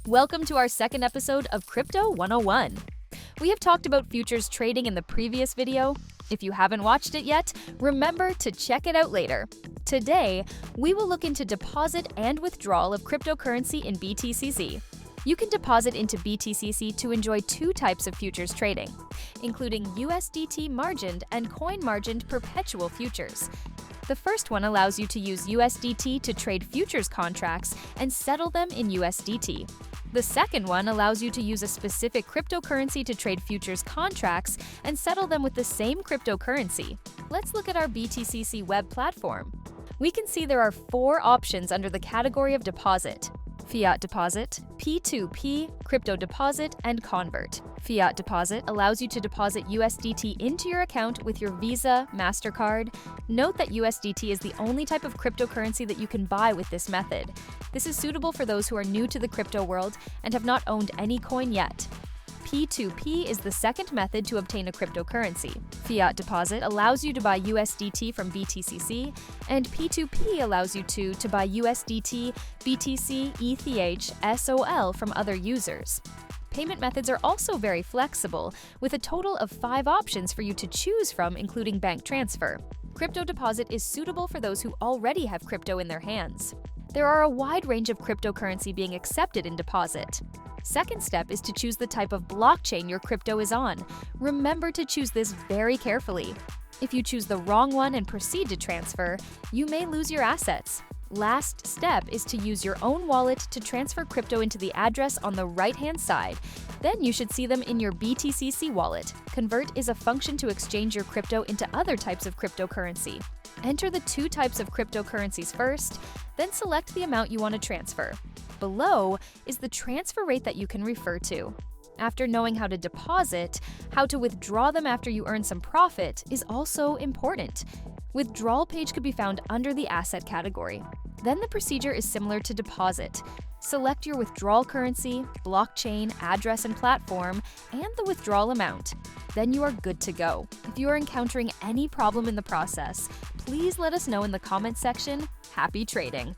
Welcome to our second episode of Crypto 101. We have talked about futures trading in the previous video. If you haven't watched it yet, remember to check it out later. Today, we will look into deposit and withdrawal of cryptocurrency in BTCC. You can deposit into BTCC to enjoy two types of futures trading, including USDT margined and coin margined perpetual futures. The first one allows you to use USDT to trade futures contracts and settle them in USDT. The second one allows you to use a specific cryptocurrency to trade futures contracts and settle them with the same cryptocurrency. Let's look at our BTCC web platform. We can see there are 4 options under the category of deposit: Fiat deposit, P2P, crypto deposit, and convert. Fiat deposit allows you to deposit USDT into your account with your Visa, MasterCard. Note that USDT is the only type of cryptocurrency that you can buy with this method. This is suitable for those who are new to the crypto world and have not owned any coin yet. P2P is the second method to obtain a cryptocurrency. Fiat deposit allows you to buy USDT from BTCC, and P2P allows you to buy USDT, BTC, ETH, SOL from other users. Payment methods are also very flexible, with a total of 5 options for you to choose from, including bank transfer. Crypto deposit is suitable for those who already have crypto in their hands. There are a wide range of cryptocurrency being accepted in deposit. Second step is to choose the type of blockchain your crypto is on. Remember to choose this very carefully. If you choose the wrong one and proceed to transfer, you may lose your assets. Last step is to use your own wallet to transfer crypto into the address on the right-hand side. Then you should see them in your BTCC wallet. Convert is a function to exchange your crypto into other types of cryptocurrency. Enter the 2 types of cryptocurrencies first, then select the amount you want to transfer. Below is the transfer rate that you can refer to. After knowing how to deposit, how to withdraw them after you earn some profit is also important. Withdrawal page could be found under the asset category. Then the procedure is similar to deposit. Select your withdrawal currency, blockchain, address and platform, and the withdrawal amount. Then you are good to go. If you are encountering any problem in the process, please let us know in the comments section. Happy trading!